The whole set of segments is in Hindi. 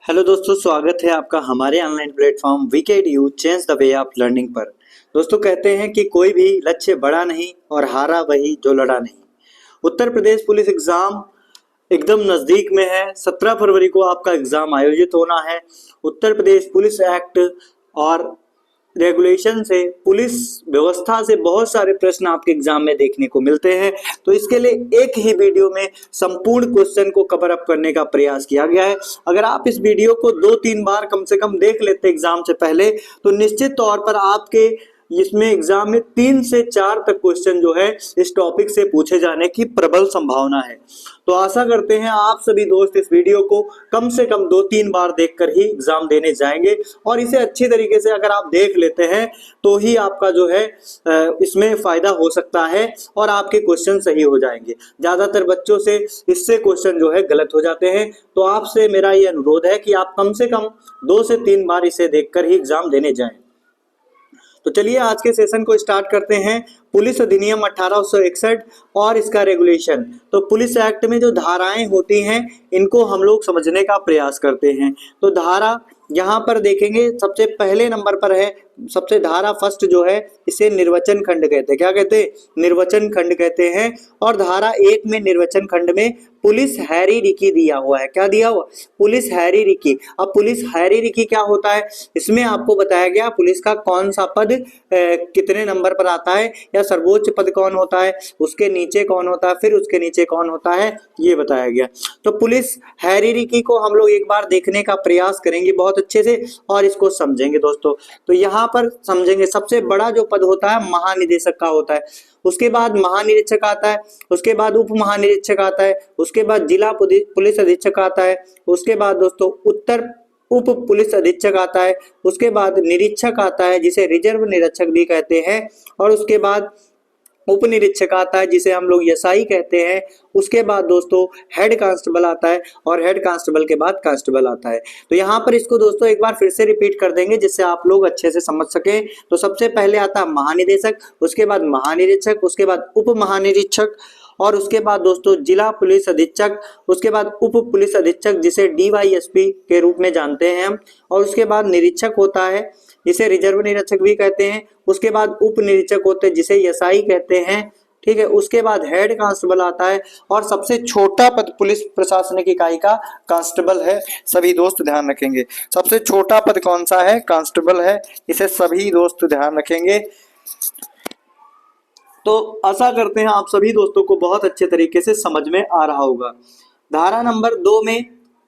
हेलो दोस्तों, स्वागत है आपका हमारे ऑनलाइन प्लेटफॉर्म वीकेडयू change the way of learning पर। दोस्तों, कहते हैं कि कोई भी लक्ष्य बड़ा नहीं और हारा वही जो लड़ा नहीं। उत्तर प्रदेश पुलिस एग्जाम एकदम नज़दीक में है। 17 फरवरी को आपका एग्जाम आयोजित होना है। उत्तर प्रदेश पुलिस एक्ट और रेगुलेशन से, पुलिस व्यवस्था से बहुत सारे प्रश्न आपके एग्जाम में देखने को मिलते हैं। तो इसके लिए एक ही वीडियो में संपूर्ण क्वेश्चन को कवर अप करने का प्रयास किया गया है। अगर आप इस वीडियो को 2-3 बार कम से कम देख लेते एग्जाम से पहले, तो निश्चित तौर पर आपके इसमें एग्जाम में 3 से 4 तक क्वेश्चन जो है इस टॉपिक से पूछे जाने की प्रबल संभावना है। तो आशा करते हैं आप सभी दोस्त इस वीडियो को कम से कम 2-3 बार देखकर ही एग्जाम देने जाएंगे, और इसे अच्छी तरीके से अगर आप देख लेते हैं तो ही आपका जो है इसमें फायदा हो सकता है और आपके क्वेश्चन सही हो जाएंगे। ज्यादातर बच्चों से इससे क्वेश्चन जो है गलत हो जाते हैं। तो आपसे मेरा ये अनुरोध है कि आप कम से कम 2 से 3 बार इसे देखकर ही एग्जाम देने जाएं। तो चलिए आज के सेशन को स्टार्ट करते हैं। पुलिस अधिनियम 1861 और इसका रेगुलेशन। तो पुलिस एक्ट में जो धाराएं होती हैं इनको हम लोग समझने का प्रयास करते हैं। तो धारा यहाँ पर देखेंगे, सबसे पहले नंबर पर है, सबसे धारा फर्स्ट जो है इसे निर्वचन खंड कहते हैं। क्या कहते हैं? निर्वचन खंड कहते हैं। और धारा 1 में निर्वचन खंड में पुलिस हैरिरिकी दिया हुआ है। क्या दिया हुआ? पुलिस हैरिरिकी। अब पुलिस हैरिरिकी क्या होता है, इसमें आपको बताया गया पुलिस का कौन सा पद कितने नंबर पर आता है, या सर्वोच्च पद कौन होता है, उसके नीचे कौन होता है, फिर उसके नीचे कौन होता है, ये बताया गया। तो पुलिस हैरिरिकी को हम लोग एक बार देखने का प्रयास करेंगे बहुत अच्छे से और इसको समझेंगे दोस्तों। तो यहाँ पर समझेंगे, सबसे बड़ा जो पद होता है महानिदेशक का होता है, उसके बाद महानिरीक्षक आता है, उसके बाद उप महानिरीक्षक आता है, उसके बाद जिला पुलिस अधीक्षक आता है, उसके बाद दोस्तों उप पुलिस अधीक्षक आता है, उसके बाद निरीक्षक आता है जिसे रिजर्व निरीक्षक भी कहते हैं, और उसके बाद उप निरीक्षक आता है जिसे हम लोग एसआई कहते हैं। उसके बाद दोस्तों हेड कांस्टेबल आता है, और हेड कांस्टेबल के बाद कांस्टेबल आता है। तो यहाँ पर इसको दोस्तों एक बार फिर से रिपीट कर देंगे जिससे आप लोग अच्छे से समझ सके। तो सबसे पहले आता है महानिदेशक, उसके बाद महानिरीक्षक, उसके बाद उप महानिरीक्षक, और उसके बाद दोस्तों जिला पुलिस अधीक्षक, उसके बाद उप पुलिस अधीक्षक जिसे डीवाईएसपी के रूप में जानते हैं हम, और उसके बाद निरीक्षक होता है जिसे रिजर्व निरीक्षक भी कहते हैं, उसके बाद उप निरीक्षक होते हैं जिसे एसआई कहते हैं, ठीक है। उसके बाद हेड कांस्टेबल आता है, और सबसे छोटा पद पुलिस प्रशासनिक इकाई का कांस्टेबल है। सभी दोस्त ध्यान रखेंगे, सबसे छोटा पद कौन सा है? कांस्टेबल है। इसे सभी दोस्त ध्यान रखेंगे। तो आशा करते हैं आप सभी दोस्तों को बहुत अच्छे तरीके से समझ में आ रहा होगा। धारा नंबर 2 में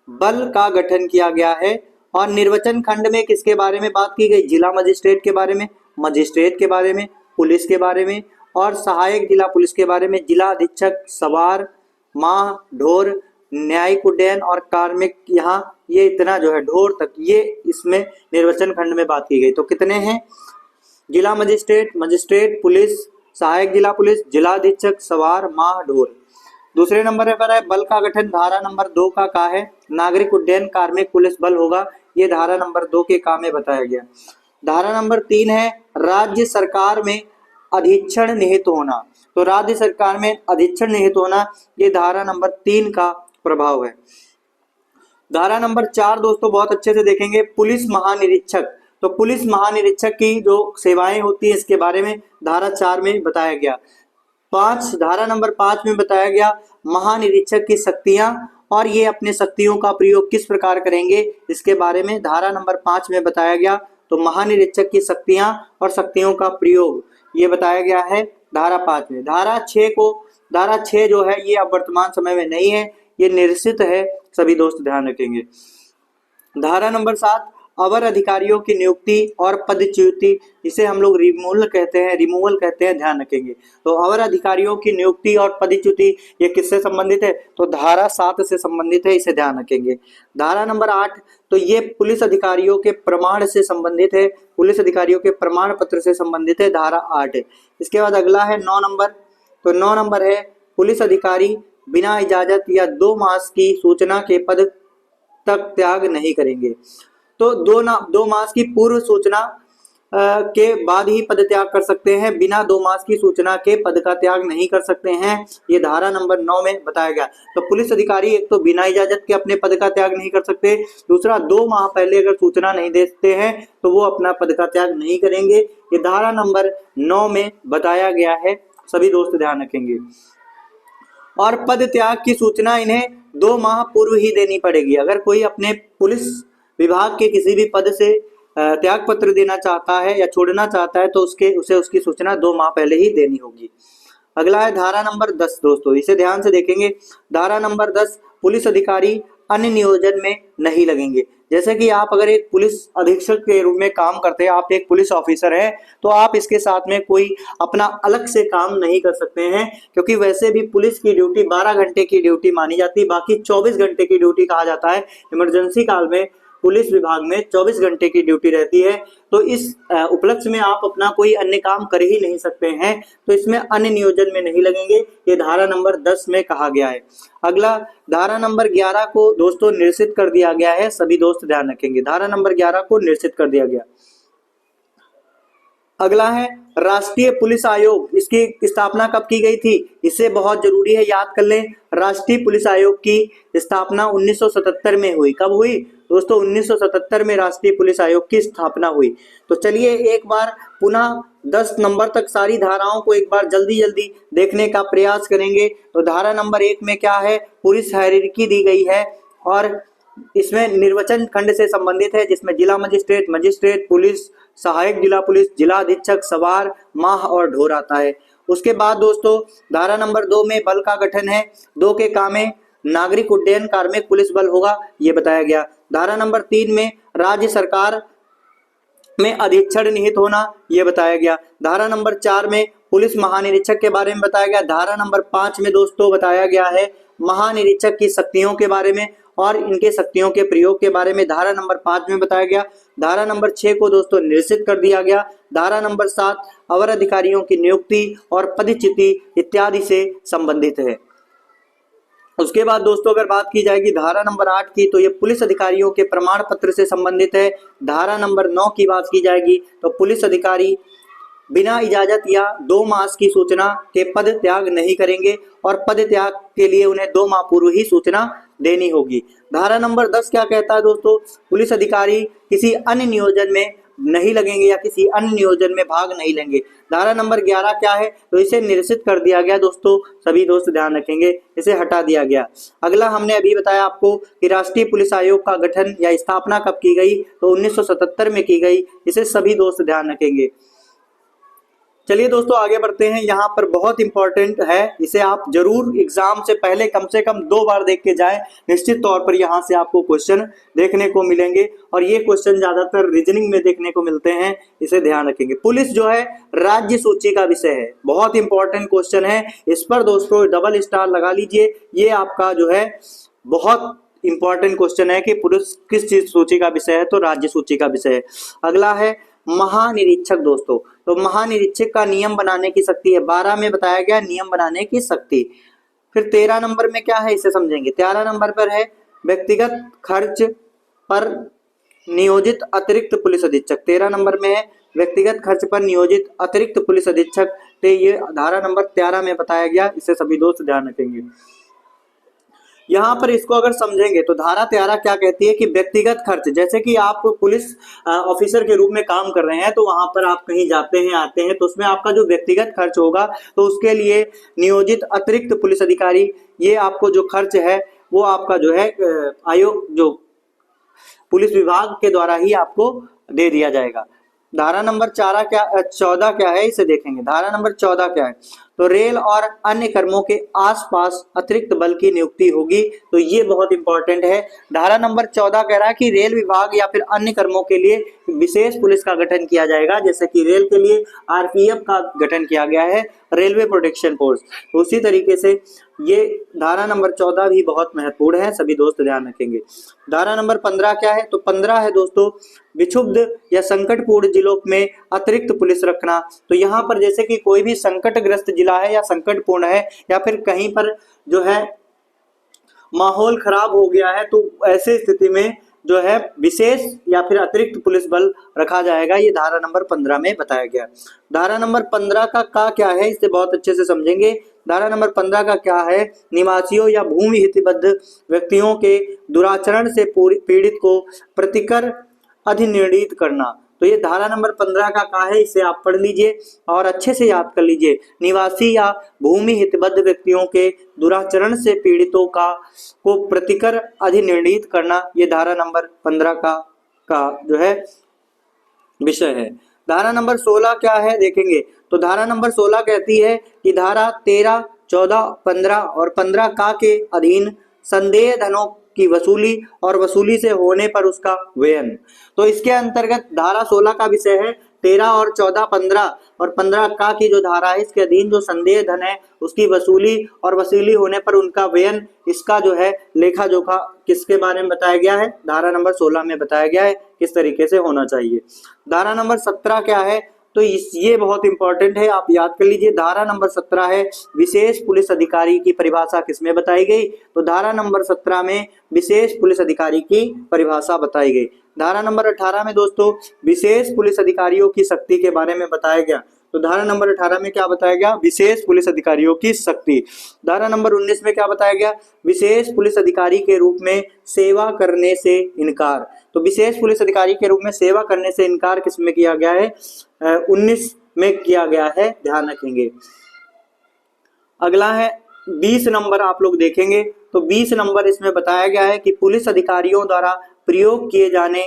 बल का गठन किया गया है, और निर्वचन खंड में किसके बारे में बात की गई? जिला मजिस्ट्रेट के बारे में, मजिस्ट्रेट के बारे में, पुलिस के बारे में, और सहायक जिला पुलिस के बारे में, जिला अधीक्षक, सवार, माह, ढोर, न्यायिक उड्डयन और कार्मिक, यहाँ ये इतना जो है ढोर तक, ये इसमें निर्वचन खंड में बात की गई। तो कितने हैं? जिला मजिस्ट्रेट, मजिस्ट्रेट, पुलिस, सहायक जिला पुलिस, जिला अधीक्षक, सवार, माह, ढोर। दूसरे नंबर पर है बल का गठन। धारा नंबर 2 का है? नागरिक उड्डयन, कार्मिक, पुलिस बल होगा। ये धारा नंबर 2 के का में बताया गया। धारा नंबर 3 है राज्य सरकार में अधीक्षण निहित होना। तो राज्य सरकार में अधीक्षण निहित होना, ये धारा नंबर 3 का प्रभाव है। धारा नंबर 4 दोस्तों बहुत अच्छे से देखेंगे, पुलिस महानिरीक्षक। तो पुलिस महानिरीक्षक की जो सेवाएं होती है इसके बारे में धारा 4 में बताया गया। धारा नंबर 5 में बताया गया महानिरीक्षक की शक्तियां, और ये अपने शक्तियों का प्रयोग किस प्रकार करेंगे इसके बारे में धारा नंबर 5 में बताया गया। तो महानिरीक्षक की शक्तियां और शक्तियों का प्रयोग ये बताया गया है धारा 5 में। धारा 6 जो है ये अब वर्तमान समय में नहीं है, ये निरसित है, सभी दोस्त ध्यान रखेंगे। धारा नंबर 7 अवर अधिकारियों की नियुक्ति और पदच्युति, इसे हम लोग रिमूवल कहते हैं, ध्यान रखेंगे। तो अवर अधिकारियों की नियुक्ति और पदच्युति ये किससे संबंधित है? तो धारा 7 से संबंधित है, इसे ध्यान रखेंगे। धारा नंबर 8 तो ये पुलिस अधिकारियों के प्रमाण से संबंधित है, पुलिस अधिकारियों के प्रमाण पत्र से संबंधित है, धारा 8 है। इसके बाद अगला है 9 नंबर। तो 9 नंबर है पुलिस अधिकारी बिना इजाजत या 2 मास की सूचना के पद तक त्याग नहीं करेंगे। तो 2 मास की पूर्व सूचना के बाद ही पद त्याग कर सकते हैं, बिना 2 मास की सूचना के पद का त्याग नहीं कर सकते हैं। ये धारा नंबर 9 में बताया गया। तो पुलिस अधिकारी एक तो बिना इजाजत के अपने पद का त्याग नहीं कर सकते, दूसरा 2 माह पहले अगर सूचना नहीं देते हैं तो वो अपना पद का त्याग नहीं करेंगे। ये धारा नंबर 9 में बताया गया है, सभी दोस्त ध्यान रखेंगे। और पद त्याग की सूचना इन्हें 2 माह पूर्व ही देनी पड़ेगी। अगर कोई अपने पुलिस विभाग के किसी भी पद से त्याग पत्र देना चाहता है या छोड़ना चाहता है तो उसे उसकी सूचना 2 माह पहले ही देनी होगी। अगला है धारा नंबर 10 दोस्तों, इसे ध्यान से देखेंगे। धारा नंबर 10, पुलिस अधिकारी अन्य नियोजन में नहीं लगेंगे। जैसे कि आप अगर एक पुलिस अधीक्षक के रूप में काम करते हैं, आप एक पुलिस ऑफिसर हैं, तो आप इसके साथ में कोई अपना अलग से काम नहीं कर सकते हैं, क्योंकि वैसे भी पुलिस की ड्यूटी 12 घंटे की ड्यूटी मानी जाती है, बाकी 24 घंटे की ड्यूटी कहा जाता है। इमरजेंसी काल में पुलिस विभाग में 24 घंटे की ड्यूटी रहती है, तो इस उपलक्ष्य में आप अपना कोई अन्य काम कर ही नहीं सकते हैं, तो इसमें अन्य नियोजन में नहीं लगेंगे। ये धारा नंबर 10 में कहा गया है। अगला धारा नंबर 11 को दोस्तों निरसित कर दिया गया है, सभी दोस्त ध्यान रखेंगे। धारा नंबर 11 को निरसित कर दिया गया। अगला है राष्ट्रीय पुलिस आयोग, इसकी स्थापना कब की गई थी, इसे बहुत जरूरी है याद कर लें। राष्ट्रीय पुलिस आयोग की स्थापना 1977 में हुई। कब हुई दोस्तों? 1977 में राष्ट्रीय पुलिस आयोग की स्थापना हुई। तो चलिए एक बार पुनः 10 नंबर तक सारी धाराओं को एक बार जल्दी जल्दी देखने का प्रयास करेंगे। तो धारा नंबर 1 में क्या है, पुलिस हायरार्की दी गई है और इसमें निर्वाचन खंड से संबंधित है, जिसमें जिला मजिस्ट्रेट, मजिस्ट्रेट पुलिस, सहायक जिला पुलिस, जिला अधीक्षक, सवार, माह और ढोर आता है। उसके बाद दोस्तों धारा नंबर 2 में बल का गठन है। 2 के काम में नागरिक उड्डयन कार्मिक पुलिस बल होगा, ये बताया गया। धारा नंबर 3 में राज्य सरकार में अधीक्षण निहित होना, ये बताया गया। धारा नंबर 4 में पुलिस महानिरीक्षक के बारे में बताया गया। धारा नंबर 5 में दोस्तों बताया गया है महानिरीक्षक की शक्तियों के बारे में और इनके शक्तियों के प्रयोग के बारे में धारा नंबर 5 में बताया गया। धारा नंबर 6 को दोस्तों निरसित कर दिया गया। धारा नंबर 7 अवर अधिकारियों की नियुक्ति और पदच्युति इत्यादि से संबंधित है। उसके बाद दोस्तों अगर बात की जाएगी धारा नंबर 8 की, तो ये पुलिस अधिकारियों के प्रमाण पत्र से संबंधित है। धारा नंबर 9 की बात की जाएगी तो पुलिस अधिकारी बिना इजाजत या 2 मास की सूचना के पद त्याग नहीं करेंगे और पद त्याग के लिए उन्हें 2 माह पूर्व ही सूचना देनी होगी। धारा नंबर 10 क्या कहता है दोस्तों, पुलिस अधिकारी किसी अन्य नियोजन में नहीं लगेंगे या किसी अन्य नियोजन में भाग नहीं लेंगे। धारा नंबर 11 क्या है, तो इसे निरसित कर दिया गया दोस्तों, सभी दोस्त ध्यान रखेंगे, इसे हटा दिया गया। अगला हमने अभी बताया आपको कि राष्ट्रीय पुलिस आयोग का गठन या स्थापना कब की गई, तो 1977 में की गई, इसे सभी दोस्त ध्यान रखेंगे। चलिए दोस्तों आगे बढ़ते हैं। यहाँ पर बहुत इंपॉर्टेंट है, इसे आप जरूर एग्जाम से पहले कम से कम 2 बार देख के जाएं, निश्चित तौर पर यहाँ से आपको क्वेश्चन देखने को मिलेंगे और ये क्वेश्चन ज्यादातर रीजनिंग में देखने को मिलते हैं, इसे ध्यान रखेंगे। पुलिस जो है राज्य सूची का विषय है, बहुत इंपॉर्टेंट क्वेश्चन है, इस पर दोस्तों डबल स्टार लगा लीजिए। ये आपका जो है बहुत इंपॉर्टेंट क्वेश्चन है कि पुलिस किस चीज सूची का विषय है, तो राज्य सूची का विषय है। अगला है महानिरीक्षक दोस्तों, तो महानिरीक्षक का नियम बनाने की शक्ति है, 12 में बताया गया नियम बनाने की शक्ति। फिर 13 नंबर में क्या है इसे समझेंगे। 13 नंबर पर है व्यक्तिगत खर्च पर नियोजित अतिरिक्त पुलिस अधीक्षक। 13 नंबर में है व्यक्तिगत खर्च पर नियोजित अतिरिक्त पुलिस अधीक्षक, तो ये धारा नंबर 13 में बताया गया, इसे सभी दोस्त ध्यान रखेंगे। यहाँ पर इसको अगर समझेंगे तो धारा 13 क्या कहती है कि व्यक्तिगत खर्च, जैसे कि आप पुलिस ऑफिसर के रूप में काम कर रहे हैं, तो वहां पर आप कहीं जाते हैं आते हैं, तो उसमें आपका जो व्यक्तिगत खर्च होगा, तो उसके लिए नियोजित अतिरिक्त पुलिस अधिकारी, ये आपको जो खर्च है वो आपका जो है आयोग जो पुलिस विभाग के द्वारा ही आपको दे दिया जाएगा। धारा नंबर 14 क्या है इसे देखेंगे। धारा नंबर 14 क्या है, तो रेल और अन्य कर्मों के आसपास अतिरिक्त बल की नियुक्ति होगी, तो ये बहुत इंपॉर्टेंट है। धारा नंबर 14 कह रहा है कि रेल विभाग या फिर अन्य कर्मों के लिए विशेष पुलिस का गठन किया जाएगा, जैसे कि रेल के लिए आरपीएफ का गठन किया गया है, रेलवे प्रोटेक्शन फोर्स। तो उसी तरीके से ये धारा नंबर 14 भी बहुत महत्वपूर्ण है, सभी दोस्त ध्यान रखेंगे। धारा नंबर 15 क्या है, तो 15 है दोस्तों विक्षुब्ध या संकटपूर्ण जिलों में अतिरिक्त पुलिस रखना। तो यहाँ पर जैसे कि कोई भी संकटग्रस्त जिला है या संकटपूर्ण है या फिर कहीं पर जो है माहौल खराब हो गया है, तो ऐसे स्थिति में जो है विशेष या फिर अतिरिक्त पुलिस बल रखा जाएगा, ये धारा नंबर 15 में बताया गया। धारा नंबर 15 का क्या है, इसे बहुत अच्छे से समझेंगे। धारा नंबर 15 का क्या है, निवासियों या भूमि हितबद्ध व्यक्तियों के दुराचरण से पीड़ित को प्रतिकर अधिनिर्णीत करना। तो ये धारा नंबर 15 का है, इसे आप पढ़ लीजिए और अच्छे से याद कर लीजिए। निवासी या भूमि हितबद्ध व्यक्तियों के दुराचरण से पीड़ितों को प्रतिकर अधिनिर्णीत करना, ये धारा नंबर 15 का जो है विषय है। धारा नंबर 16 क्या है देखेंगे, तो धारा नंबर 16 कहती है कि धारा 13, 14, 15 और 15 का के अधीन संदेय धनों की वसूली और वसूली से होने पर उसका व्ययन। तो इसके अंतर्गत धारा 16 का विषय है 13 और 14, 15 और 15 का की जो धारा है, इसके अधीन जो संदेय धन है उसकी वसूली और वसूली होने पर उनका व्ययन, इसका जो है लेखा जोखा किसके बारे में बताया गया है, धारा नंबर 16 में बताया गया है किस तरीके से होना चाहिए। धारा नंबर 17 क्या है, तो ये बहुत इंपॉर्टेंट है, आप याद कर लीजिए। धारा नंबर 17 है विशेष पुलिस अधिकारी की परिभाषा किसमें बताई गई, तो धारा नंबर 17 में विशेष पुलिस अधिकारी की परिभाषा बताई गई। धारा नंबर 18 में दोस्तों विशेष पुलिस अधिकारियों की शक्ति के बारे में बताया गया। तो धारा नंबर 18 में क्या बताया गया, विशेष पुलिस अधिकारियों की शक्ति। धारा नंबर 19 में क्या बताया गया, विशेष पुलिस अधिकारी के रूप में सेवा करने से इनकार। तो विशेष पुलिस अधिकारी के रूप में सेवा करने से इनकार किसमें किया गया है, 19 में किया गया है, ध्यान रखेंगे। अगला है 20 नंबर, आप लोग देखेंगे तो 20 नंबर इसमें बताया गया है कि पुलिस अधिकारियों द्वारा प्रयोग किए जाने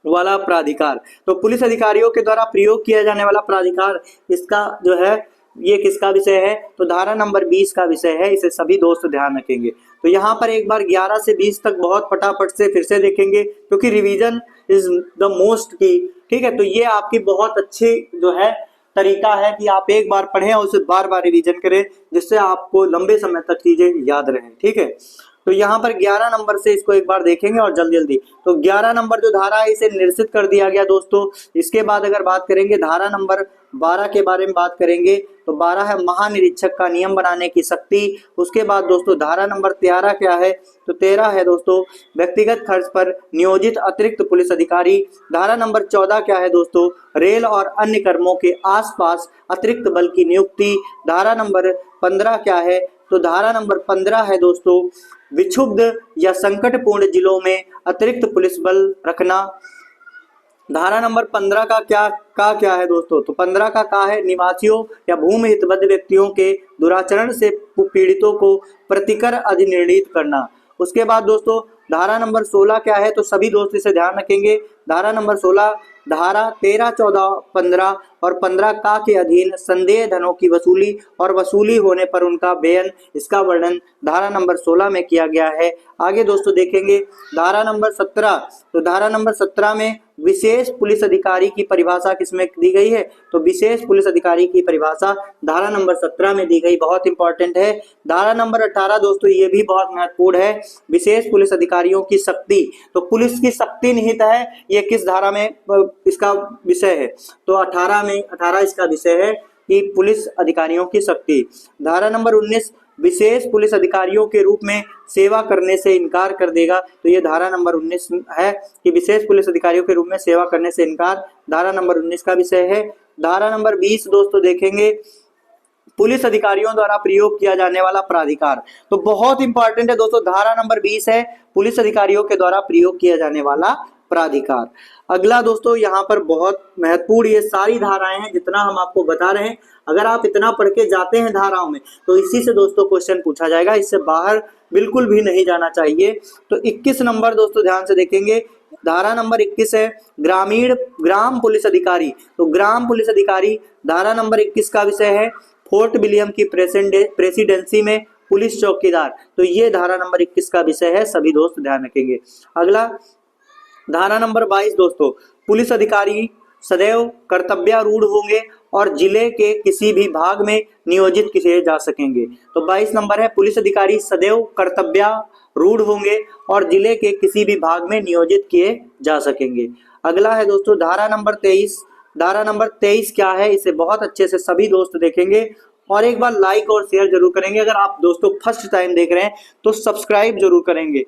वाला प्राधिकार। तो पुलिस अधिकारियों के द्वारा प्रयोग किया जाने वाला प्राधिकार, इसका जो है ये किसका विषय है, तो धारा नंबर 20 का विषय है, इसे सभी दोस्त ध्यान रखेंगे। तो यहाँ पर एक बार 11 से 20 तक बहुत फटाफट से फिर से देखेंगे क्योंकि रिवीजन इज द मोस्ट की, ठीक है। तो ये आपकी बहुत अच्छी जो है तरीका है कि आप एक बार पढ़ें और उसे बार बार रिवीजन करें, जिससे आपको लंबे समय तक चीजें याद रहें, ठीक है। तो यहाँ पर 11 नंबर से इसको एक बार देखेंगे और जल्दी जल्दी। तो 11 नंबर जो धारा है इसे निरसित कर दिया गया दोस्तों। इसके बाद अगर बात करेंगे धारा नंबर 12 के बारे में बात करेंगे, तो 12 है महानिरीक्षक का नियम बनाने की शक्ति। उसके बाद दोस्तों धारा नंबर 13 क्या है, तो 13 है दोस्तों व्यक्तिगत खर्च पर नियोजित अतिरिक्त पुलिस अधिकारी। धारा नंबर 14 क्या है दोस्तों, रेल और अन्य कर्मों के आसपास अतिरिक्त बल की नियुक्ति। धारा नंबर 15 क्या है, तो धारा नंबर 15 है दोस्तों विक्षुब्ध या संकटपूर्ण जिलों में अतिरिक्त पुलिस बल रखना। धारा नंबर 15 का क्या है दोस्तों, तो 15 का है निवासियों या भूमि हितबद्ध व्यक्तियों के दुराचरण से पीड़ितों को प्रतिकर अधिनिर्णीत करना। उसके बाद दोस्तों धारा नंबर 16 क्या है, तो सभी दोस्त इसे ध्यान रखेंगे। धारा नंबर 16 धारा 13, 14, 15 और 15 का के अधीन संदेय धनों की वसूली और वसूली होने पर उनका व्ययन, इसका वर्णन धारा नंबर 16 में किया गया है। आगे दोस्तों देखेंगे धारा नंबर 17, तो धारा नंबर 17 में विशेष पुलिस अधिकारी की परिभाषा किसमें दी गई है, तो विशेष पुलिस अधिकारी की परिभाषा धारा नंबर 17 में दी गई, बहुत इंपॉर्टेंट है। धारा नंबर 18 दोस्तों ये भी बहुत महत्वपूर्ण है, विशेष पुलिस अधिकारियों की शक्ति। तो पुलिस की शक्ति निहित है, ये किस धारा में इसका विषय है, तो 18 में 18 इसका विषय है कि पुलिस अधिकारियों की शक्ति। धारा नंबर 19 विशेष पुलिस अधिकारियों के रूप में सेवा करने से इनकार कर देगा। तो ये धारा नंबर 19 है कि विशेष पुलिस अधिकारियों के रूप में सेवा करने से इनकार, धारा नंबर 19 का विषय है। धारा नंबर 20 दोस्तों देखेंगे पुलिस अधिकारियों द्वारा प्रयोग किया जाने वाला प्राधिकार। तो बहुत इंपॉर्टेंट है दोस्तों, धारा नंबर 20 है पुलिस अधिकारियों के द्वारा प्रयोग किया जाने वाला प्राधिकार। अगला दोस्तों यहाँ पर बहुत महत्वपूर्ण, ये सारी धाराएं हैं जितना हम आपको बता रहे हैं, अगर आप इतना पढ़ के जाते हैं धाराओं में तो इसी से दोस्तों क्वेश्चन पूछा जाएगा, इससे बाहर बिल्कुल भी नहीं जाना चाहिए। तो 21 नंबर दोस्तों ध्यान से देखेंगे, धारा नंबर 21 है ग्राम पुलिस अधिकारी। तो ग्राम पुलिस अधिकारी धारा नंबर 21 का विषय है फोर्ट विलियम की प्रेसिडेंसी में पुलिस चौकीदार। तो ये धारा नंबर 21 का विषय है, सभी दोस्त ध्यान रखेंगे। अगला धारा नंबर 22 दोस्तों पुलिस अधिकारी सदैव कर्तव्यारूढ़ होंगे और जिले के किसी भी भाग में नियोजित किए जा सकेंगे। तो 22 नंबर है पुलिस अधिकारी सदैव कर्तव्यारूढ़ होंगे और जिले के किसी भी भाग में नियोजित किए जा सकेंगे। अगला है दोस्तों धारा नंबर 23। धारा नंबर 23 क्या है, इसे बहुत अच्छे से सभी दोस्त देखेंगे और एक बार लाइक और शेयर जरूर करेंगे। अगर आप दोस्तों फर्स्ट टाइम देख रहे हैं तो सब्सक्राइब जरूर करेंगे।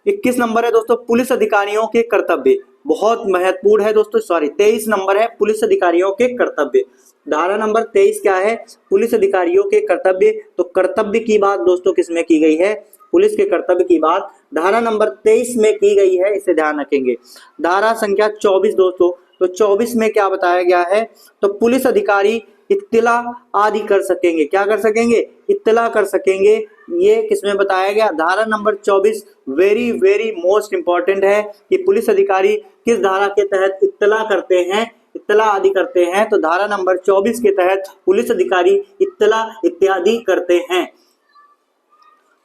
21 नंबर है दोस्तों पुलिस अधिकारियों के कर्तव्य, बहुत महत्वपूर्ण है दोस्तों। 23 नंबर है पुलिस अधिकारियों के कर्तव्य। धारा नंबर 23 क्या है? पुलिस अधिकारियों के कर्तव्य। तो कर्तव्य की बात दोस्तों किसमें की गई है? पुलिस के कर्तव्य की बात धारा नंबर 23 में की गई है, इसे ध्यान रखेंगे। धारा संख्या 24 दोस्तों, तो 24 में क्या बताया गया है? तो पुलिस अधिकारी इत्तिला आदि कर सकेंगे। क्या कर सकेंगे? इत्तिला कर सकेंगे। ये किसमें बताया गया? धारा number 24 very very most important है कि पुलिस अधिकारी किस धारा के तहत इत्तिला करते हैं, इत्तिला आदि करते हैं। तो धारा नंबर 24 के तहत पुलिस अधिकारी इत्तिला इत्यादि करते हैं।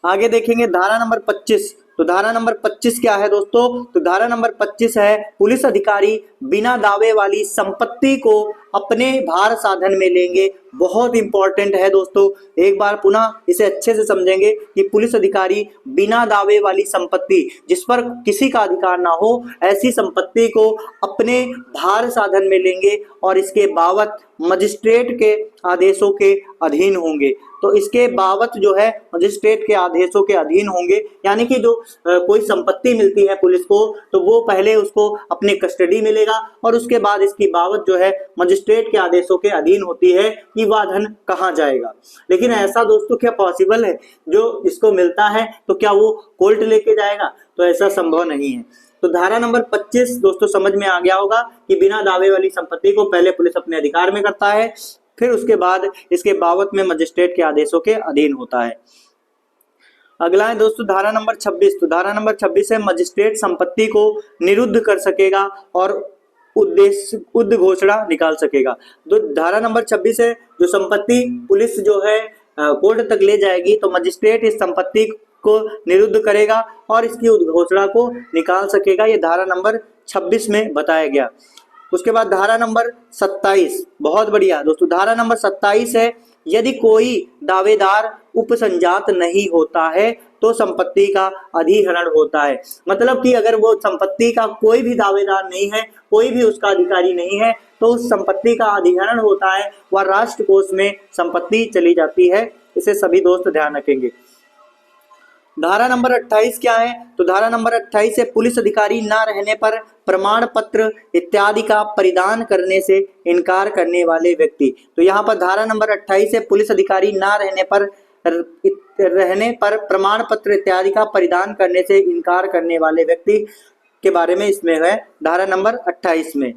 आगे देखेंगे धारा नंबर 25। तो धारा नंबर 25 क्या है दोस्तों? तो धारा नंबर 25 है पुलिस अधिकारी बिना दावे वाली संपत्ति को अपने भार साधन में लेंगे। बहुत इंपॉर्टेंट है दोस्तों, एक बार पुनः इसे अच्छे से समझेंगे कि पुलिस अधिकारी बिना दावे वाली संपत्ति, जिस पर किसी का अधिकार ना हो, ऐसी संपत्ति को अपने भार साधन में लेंगे और इसके बाबत मजिस्ट्रेट के आदेशों के अधीन होंगे। तो इसके बाबत जो है मजिस्ट्रेट के आदेशों के अधीन होंगे, यानी कि जो कोई संपत्ति मिलती है पुलिस को तो वो पहले उसको अपने कस्टडी में लेगा और उसके बाद इसकी बाबत जो है मजिस्ट्रेट के आदेशों के अधीन होती है कि वह धन कहाँ जाएगा। लेकिन ऐसा दोस्तों क्या पॉसिबल है? जो इसको मिलता है तो क्या वो कोर्ट लेके जाएगा? तो ऐसा संभव नहीं है। तो धारा नंबर 25 दोस्तों समझ में आ गया होगा कि बिना दावे वाली संपत्ति को पहले पुलिस अपने अधिकार में करता है, फिर उसके बाद इसके बाबत में मजिस्ट्रेट के आदेशों के अधीन होता है। अगला है दोस्तों धारा नंबर 26। तो धारा नंबर 26 है मजिस्ट्रेट संपत्ति को निरुद्ध कर सकेगा और उद्घोषणा निकाल सकेगा। तो धारा नंबर 26 है जो संपत्ति पुलिस जो है कोर्ट तक ले जाएगी तो मजिस्ट्रेट इस संपत्ति को निरुद्ध करेगा और इसकी उद्घोषणा को निकाल सकेगा। ये धारा नंबर 26 में बताया गया। उसके बाद धारा नंबर 27, बहुत बढ़िया दोस्तों। धारा नंबर 27 है यदि कोई दावेदार उपसंजात नहीं होता है तो संपत्ति का अधिहरण होता है। मतलब कि अगर वो संपत्ति का कोई भी दावेदार नहीं है, कोई भी उसका अधिकारी नहीं है, तो उस संपत्ति का अधिहरण होता है, वह राष्ट्र कोष में संपत्ति चली जाती है। इसे सभी दोस्त ध्यान रखेंगे। धारा नंबर 28 क्या है? तो धारा नंबर 28 है पुलिस अधिकारी न रहने पर प्रमाण पत्र इत्यादि का परिधान करने से इनकार करने वाले व्यक्ति। तो यहाँ पर धारा नंबर 28 है पुलिस अधिकारी न रहने पर प्रमाण पत्र इत्यादि का परिधान करने से इनकार करने वाले व्यक्ति के बारे में इसमें है धारा नंबर 28 में।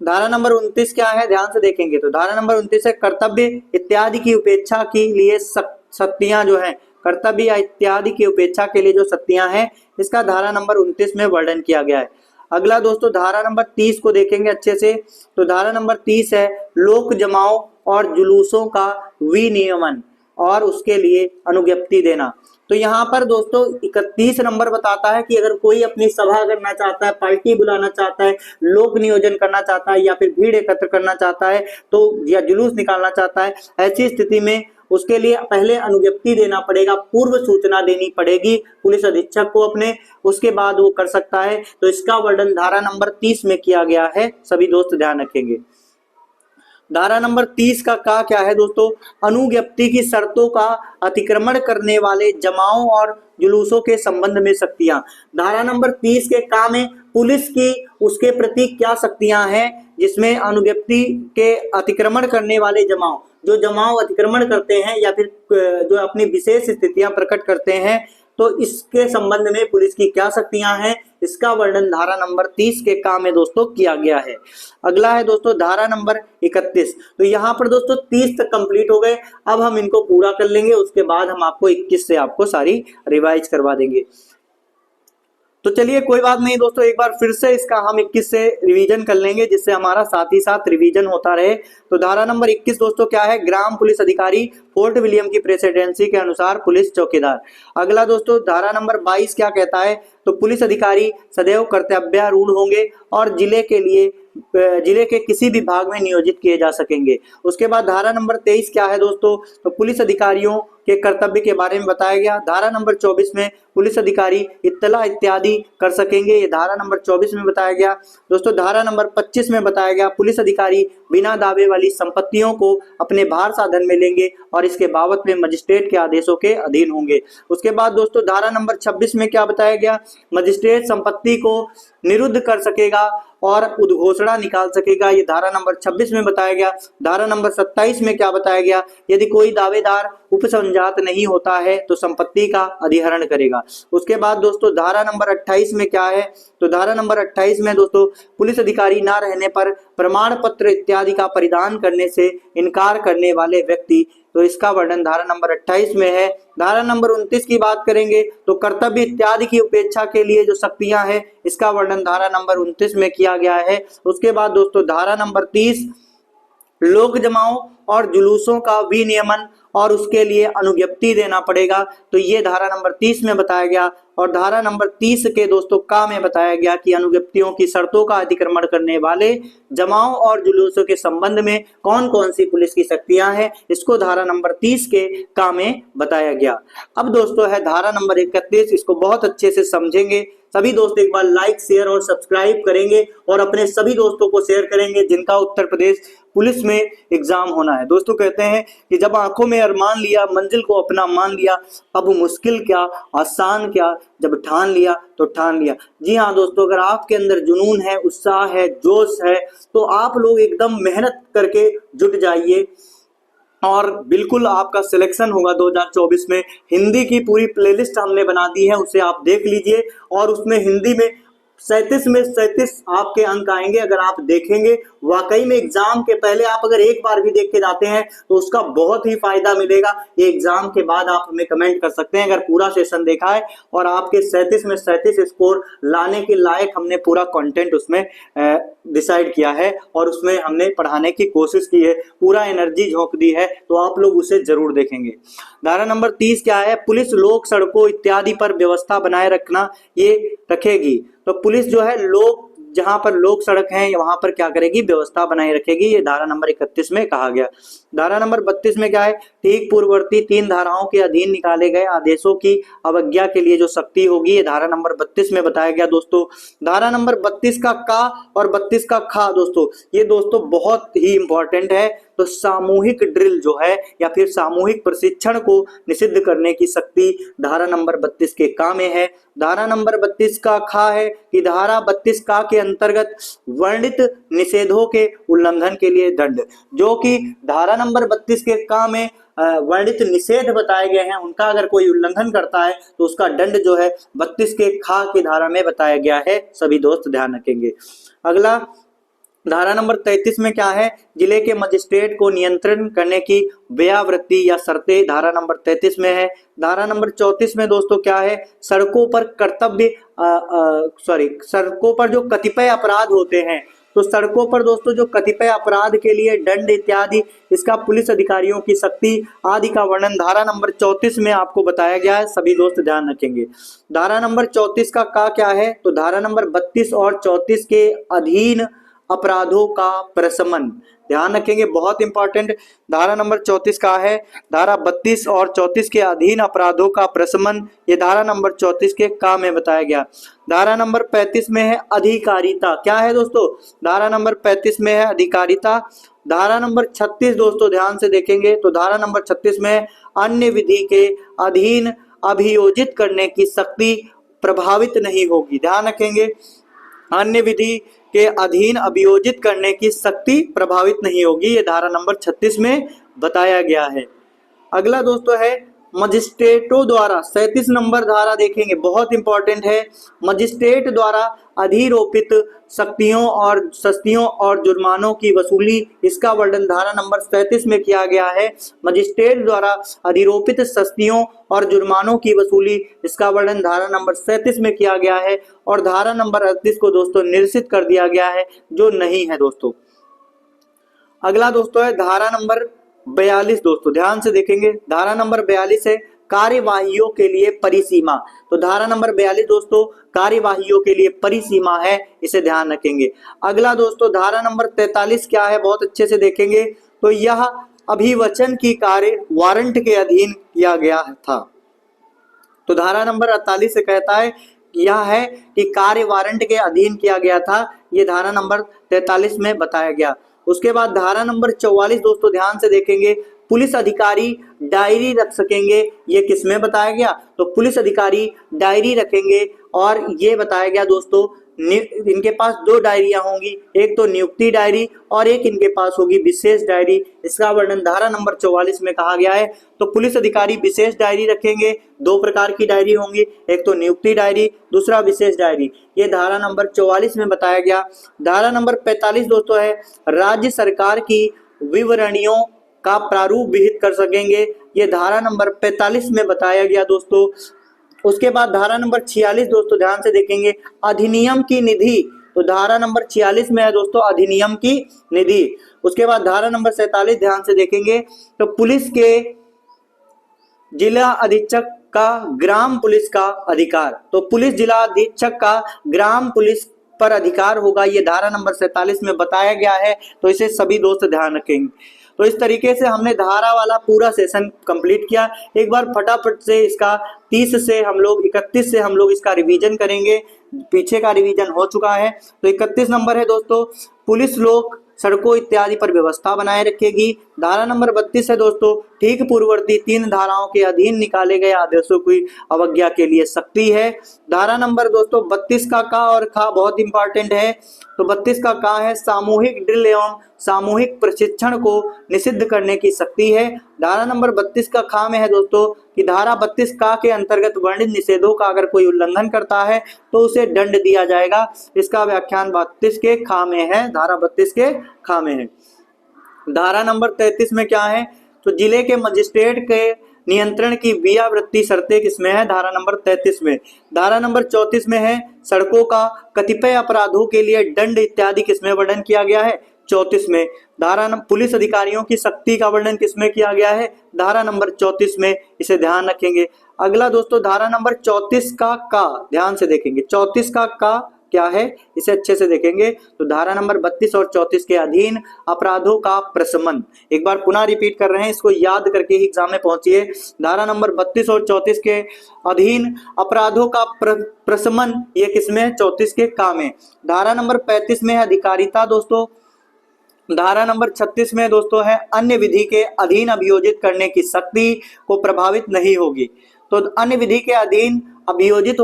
धारा नंबर 29 क्या है? ध्यान से देखेंगे। तो धारा नंबर 29 है कर्तव्य इत्यादि की उपेक्षा के लिए शक्तियां जो है, कर्तव्य इत्यादि की उपेक्षा के लिए जो शक्तियां हैं, इसका धारा नंबर 29 में वर्णन किया गया है। अगला दोस्तों धारा नंबर 30 को देखेंगे अच्छे से। तो धारा नंबर 30 है लोक जमाओ और जुलूसों का विनियमन और उसके लिए अनुज्ञप्ति देना। तो यहाँ पर दोस्तों 31 नंबर बताता है कि अगर कोई अपनी सभा करना चाहता है, पार्टी बुलाना चाहता है, लोक नियोजन करना चाहता है या फिर भीड़ एकत्र करना चाहता है तो या जुलूस निकालना चाहता है, ऐसी स्थिति में उसके लिए पहले अनुज्ञप्ति देना पड़ेगा, पूर्व सूचना देनी पड़ेगी पुलिस अधीक्षक को अपने, उसके बाद वो कर सकता है। तो इसका वर्णन धारा नंबर 30 में किया गया है, सभी दोस्त ध्यान रखेंगे। धारा नंबर 30 का क्या है दोस्तों? अनुज्ञप्ति की शर्तों का अतिक्रमण करने वाले जमाओं और जुलूसों के संबंध में शक्तियां। धारा नंबर 30 के का में पुलिस की उसके प्रति क्या शक्तियां हैं, जिसमें अनुज्ञप्ति के अतिक्रमण करने वाले जमाव, जो जमाव अतिक्रमण करते हैं या फिर जो अपनी विशेष स्थितियां प्रकट करते हैं, तो इसके संबंध में पुलिस की क्या शक्तियां हैं, इसका वर्णन धारा नंबर 30 के का में दोस्तों किया गया है। अगला है दोस्तों धारा नंबर 31। तो यहाँ पर दोस्तों 30 तक कंप्लीट हो गए, अब हम इनको पूरा कर लेंगे, उसके बाद हम आपको 21 से आपको सारी रिवाइज करवा देंगे। तो चलिए कोई बात नहीं दोस्तों, एक बार फिर से इसका हम 21 से रिवीजन कर लेंगे, जिससे हमारा साथ ही साथ रिवीजन होता रहे। तो धारा नंबर 21 दोस्तों क्या है? ग्राम पुलिस अधिकारी फोर्ट विलियम की प्रेसिडेंसी के अनुसार पुलिस चौकीदार। अगला दोस्तों धारा नंबर 22 क्या कहता है? तो पुलिस अधिकारी सदैव कर्तव्यारूढ़ होंगे और जिले के किसी भी भाग में नियोजित किए जा सकेंगे। उसके बाद धारा नंबर 23 क्या है दोस्तों? तो पुलिस अधिकारियों के कर्तव्य के बारे में बताया गया। धारा नंबर 24 में पुलिस अधिकारी इत्तला इत्यादि कर सकेंगे, ये धारा नंबर 24 में बताया गया। दोस्तों धारा नंबर 25 में बताया गया पुलिस अधिकारी बिना दावे वाली संपत्तियों को अपने भार साधन में लेंगे और इसके बाबत में मजिस्ट्रेट के आदेशों के अधीन होंगे। उसके बाद दोस्तों धारा नंबर 26 में क्या बताया गया, मजिस्ट्रेट संपत्ति को निरुद्ध कर सकेगा और उद्घोषणा निकाल सकेगा, ये धारा नंबर 26 में बताया गया। धारा नंबर 27 में क्या बताया गया, यदि कोई दावेदार उपसंजात नहीं होता है तो संपत्ति का अधिहरण करेगा। उसके बाद दोस्तों धारा नंबर 28 में क्या है, तो धारा नंबर 28 में दोस्तों पुलिस अधिकारी ना रहने पर प्रमाण पत्र इत्यादि का परिधान करने से इनकार करने वाले व्यक्ति, तो इसका वर्णन धारा नंबर 28 में है। धारा नंबर 29 की बात करेंगे तो कर्तव्य इत्यादि की उपेक्षा के लिए जो शक्तियां हैं, इसका वर्णन धारा नंबर 29 में किया गया है। उसके बाद दोस्तों धारा नंबर 30 लोक जमाओं और जुलूसों का विनियमन और उसके लिए अनुज्ञप्ति देना पड़ेगा, तो ये धारा नंबर 30 में बताया गया। और धारा नंबर 30 के दोस्तों का में बताया गया कि अनुज्ञप्तियों की शर्तों का अतिक्रमण करने वाले जमाओं और जुलूसों के संबंध में कौन कौन सी पुलिस की शक्तियां हैं, इसको धारा नंबर 30 के का में बताया गया। अब दोस्तों है धारा नंबर 31, इसको बहुत अच्छे से समझेंगे। सभी दोस्त एक बार लाइक शेयर और सब्सक्राइब करेंगे और अपने सभी दोस्तों को शेयर करेंगे जिनका उत्तर प्रदेश पुलिस में एग्जाम होना है। दोस्तों कहते हैं कि जब आंखों में अरमान लिया, मंजिल को अपना मान लिया, अब मुश्किल क्या आसान क्या, जब ठान लिया तो ठान लिया। जी हाँ दोस्तों, अगर आपके अंदर जुनून है, उत्साह है, जोश है, तो आप लोग एकदम मेहनत करके जुट जाइए और बिल्कुल आपका सिलेक्शन होगा 2024 में। हिंदी की पूरी प्लेलिस्ट हमने बना दी है, उसे आप देख लीजिए और उसमें हिंदी में 37 में 37 आपके अंक आएंगे अगर आप देखेंगे। वाकई में एग्जाम के पहले आप अगर एक बार भी देख के जाते हैं तो उसका बहुत ही फायदा मिलेगा। ये एग्जाम के बाद आप हमें कमेंट कर सकते हैं अगर पूरा सेशन देखा है और आपके 37 में 37 स्कोर लाने के लायक हमने पूरा कंटेंट उसमें डिसाइड किया है और उसमें हमने पढ़ाने की कोशिश की है, पूरा एनर्जी झोंक दी है, तो आप लोग उसे जरूर देखेंगे। धारा नंबर 30 क्या है, पुलिस लोक सड़कों इत्यादि पर व्यवस्था बनाए रखना ये रखेगी। तो पुलिस जो है लोक जहां पर लोक सड़क है वहां पर क्या करेगी, व्यवस्था बनाए रखेगी, ये धारा नंबर 31 में कहा गया। धारा नंबर 32 में क्या है, ठीक पूर्ववर्ती 3 धाराओं के अधीन निकाले गए आदेशों की अवज्ञा के लिए जो शक्ति होगी, ये धारा नंबर 32 में बताया गया। दोस्तों धारा नंबर 32 का का और 32 का खा दोस्तों, ये दोस्तों बहुत ही इंपॉर्टेंट है। तो सामूहिक ड्रिल जो है या फिर सामूहिक प्रशिक्षण को निषिद्ध करने की शक्ति धारा नंबर 32 के का में है। धारा नंबर 32 का खा है कि धारा 32 का के अंतर्गत वर्णित निषेधों के उल्लंघन के लिए दंड, जो कि धारा नंबर 32 के का में वर्णित निषेध बताए गए हैं, उनका अगर कोई उल्लंघन करता है तो उसका दंड जो है 32 के खा की धारा में बताया गया है। सभी दोस्त ध्यान रखेंगे। अगला धारा नंबर 33 में क्या है, जिले के मजिस्ट्रेट को नियंत्रण करने की व्यावृत्ति या शर्तें धारा नंबर 33 में है। धारा नंबर 34 में दोस्तों क्या है, सड़कों पर सड़कों पर जो कतिपय अपराध होते हैं, तो सड़कों पर दोस्तों जो कतिपय अपराध के लिए दंड इत्यादि, इसका पुलिस अधिकारियों की शक्ति आदि का वर्णन धारा नंबर 34 में आपको बताया गया है। सभी दोस्त ध्यान रखेंगे। धारा नंबर 34 का क्या है, तो धारा नंबर 32 और 34 के अधीन अपराधों का प्रशमन, ध्यान रखेंगे, बहुत इंपॉर्टेंट। धारा नंबर 34 का है, धारा 32 और 34 के अधीन अपराधों का प्रशमन, ये धारा नंबर 34 के का में बताया गया। धारा नंबर 35 में है अधिकारिता, क्या है दोस्तों, धारा नंबर 35 में है अधिकारिता। धारा नंबर 36 दोस्तों ध्यान से देखेंगे तो धारा नंबर 36 में अन्य विधि के अधीन अभियोजित करने की शक्ति प्रभावित नहीं होगी, ध्यान रखेंगे, अन्य विधि के अधीन अभियोजित करने की शक्ति प्रभावित नहीं होगी, ये धारा नंबर 36 में बताया गया है। अगला दोस्तों है मजिस्ट्रेटों द्वारा, 37 नंबर धारा देखेंगे, बहुत इंपॉर्टेंट है। मजिस्ट्रेट द्वारा अधिरोपित शक्तियों और जुर्मानों की वसूली, इसका वर्णन धारा नंबर 37 में किया गया है। मजिस्ट्रेट द्वारा अधिरोपित शक्तियों और जुर्मानों की वसूली, इसका वर्णन धारा नंबर 37 में किया गया है। और धारा नंबर 38 को दोस्तों निरसित कर दिया गया है, जो नहीं है दोस्तों। अगला दोस्तों है धारा नंबर 42, दोस्तों ध्यान से देखेंगे, धारा नंबर 42 है कार्यवाहियों के लिए परिसीमा। तो धारा नंबर 42 दोस्तों कार्यवाहियों के लिए परिसीमा है, इसे ध्यान रखेंगे। अगला दोस्तों धारा नंबर 43 क्या है, बहुत अच्छे से देखेंगे, तो यह अभिवचन की कार्य वारंट के अधीन किया गया था। तो धारा नंबर 48 से कहता है यह है कि कार्य वारंट के अधीन किया गया था, ये धारा नंबर 43 में बताया गया। उसके बाद धारा नंबर 44 दोस्तों ध्यान से देखेंगे, पुलिस अधिकारी डायरी रख सकेंगे, ये किसमें बताया गया? तो पुलिस अधिकारी डायरी रखेंगे और ये बताया गया दोस्तों इनके पास दो डायरियां होंगी, एक तो नियुक्ति डायरी और एक इनके पास होगी विशेष डायरी। इसका वर्णन धारा नंबर 44 में कहा गया है। तो पुलिस अधिकारी विशेष डायरी रखेंगे, दो प्रकार की डायरी होंगी, एक तो नियुक्ति डायरी, दूसरा विशेष डायरी, ये धारा नंबर 44 में बताया गया। धारा नंबर 45 दोस्तों है राज्य सरकार की विवरणियों का प्रारूप विहित कर सकेंगे, ये धारा नंबर 45 में बताया गया दोस्तों। उसके बाद धारा नंबर 46 दोस्तों ध्यान से देखेंगे, अधिनियम की निधि, तो धारा नंबर 46 में है दोस्तों अधिनियम की निधि। उसके बाद धारा नंबर 47 ध्यान से देखेंगे, तो पुलिस के जिला अधीक्षक का ग्राम पुलिस का अधिकार, तो पुलिस जिला अधीक्षक का ग्राम पुलिस पर अधिकार होगा, ये धारा नंबर 47 में बताया गया है। तो इसे सभी दोस्त ध्यान रखेंगे। तो इस तरीके से हमने धारा वाला पूरा सेशन कंप्लीट किया। एक बार फटाफट से इसका 30 से हम लोग 31 से हम लोग इसका रिवीजन करेंगे, पीछे का रिवीजन हो चुका है। तो 31 नंबर है दोस्तों, पुलिस लोक सड़कों इत्यादि पर व्यवस्था बनाए रखेगी। धारा नंबर 32 है दोस्तों, ठीक पूर्ववर्ती 3 धाराओं के अधीन निकाले गए आदेशों की अवज्ञा के लिए सख्ती है। धारा नंबर दोस्तों 32 का का और खा बहुत इंपॉर्टेंट है। तो 32 का का है सामूहिक ड्रिल एवं सामूहिक प्रशिक्षण को निषिद्ध करने की सख्ती है। धारा नंबर 32 का खा में है दोस्तों कि धारा 32 का के अंतर्गत वर्णित निषेधों का अगर कोई उल्लंघन करता है तो उसे दंड दिया जाएगा। इसका व्याख्यान 32 के खा में है, धारा 32 के खा में है। धारा नंबर 33 में क्या है? तो जिले के मजिस्ट्रेट के नियंत्रण की व्यावृत्ति शर्तें किसमें है? धारा नंबर 33 में। धारा नंबर 34 में है सड़कों का कतिपय अपराधों के लिए दंड इत्यादि किसमें वर्णन किया गया है? 34 में। धारा पुलिस अधिकारियों की सख्ती का वर्णन किसमें किया गया है? धारा नंबर 34 में, इसे ध्यान रखेंगे। अगला दोस्तों धारा नंबर 34 का ध्यान से देखेंगे, 34 का क्या है इसे अच्छे से देखेंगे। तो धारा नंबर 32 और 34 के अधीन अपराधों का प्रशमन, एक बार पुनः रिपीट कर रहे हैं, इसको याद करके ही एग्जाम में पहुंचिए। धारा नंबर 32 और 34 के अधीन अपराधों का प्रशमन, ये किसमें? 34 के का में। धारा नंबर 35 में है अधिकारिता दोस्तों। धारा नंबर 36 में दोस्तों है अन्य विधि के अधीन अभियोजित करने की शक्ति को प्रभावित नहीं होगी। तो अन्य विधि के अधीन अभियोजित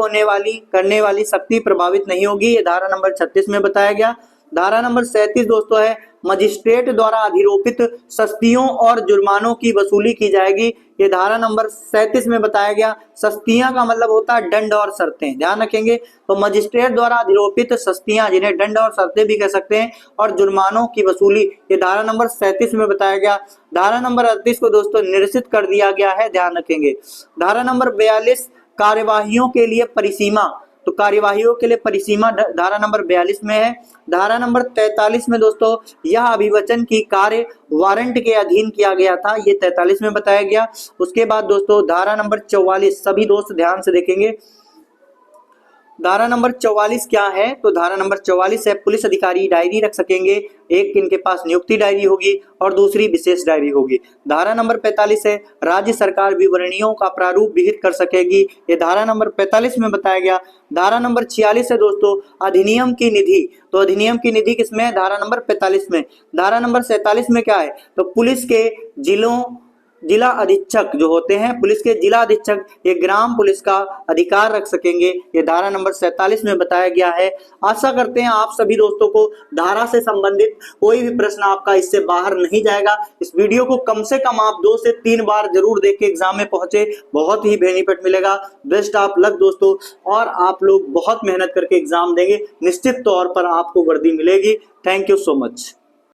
करने वाली शक्ति प्रभावित नहीं होगी, ये धारा नंबर 36 में बताया गया। धारा नंबर 37 दोस्तों है मजिस्ट्रेट द्वारा अधिरोपित सस्तियों और जुर्मानों की वसूली की जाएगी, ये धारा नंबर 37 में बताया गया। सस्तियां का मतलब होता है दंड और शर्तें, ध्यान रखेंगे। तो मजिस्ट्रेट द्वारा अधिरोपित सस्तियां, जिन्हें दंड और शर्तें भी कह सकते हैं, और जुर्मानों की वसूली, ये धारा नंबर 37 में बताया गया। धारा नंबर 38 को दोस्तों निरसित कर दिया गया है, ध्यान रखेंगे। धारा नंबर 42 कार्यवाहियों के लिए परिसीमा, तो कार्यवाहियों के लिए परिसीमा धारा नंबर 42 में है। धारा नंबर 43 में दोस्तों यह अभिवचन की कार्य वारंट के अधीन किया गया था, ये 43 में बताया गया। उसके बाद दोस्तों धारा नंबर 44, सभी दोस्त ध्यान से देखेंगे। धारा नंबर 44 क्या है? तो धारा नंबर 44 है पुलिस अधिकारी डायरी रख सकेंगे, एक इनके पास नियुक्ति डायरी होगी और दूसरी विशेष डायरी होगी। धारा नंबर 45 है राज्य सरकार विवरणियों का प्रारूप विहित कर सकेगी, ये धारा नंबर 45 में बताया गया। धारा नंबर 46 है दोस्तों अधिनियम की निधि, तो अधिनियम की निधि किसमें है? धारा नंबर 45 में। धारा नंबर 47 में क्या है? तो पुलिस के जिला अधीक्षक जो होते हैं, पुलिस के जिला अधीक्षक ये ग्राम पुलिस का अधिकार रख सकेंगे, ये धारा नंबर 47 में बताया गया है। आशा करते हैं आप सभी दोस्तों को धारा से संबंधित कोई भी प्रश्न आपका इससे बाहर नहीं जाएगा। इस वीडियो को कम से कम आप 2 से 3 बार जरूर देख के एग्जाम में पहुंचे, बहुत ही बेनिफिट मिलेगा। बेस्ट ऑफ लक दोस्तों, और आप लोग बहुत मेहनत करके एग्जाम देंगे, निश्चित तौर पर आपको वर्दी मिलेगी। Thank you so much.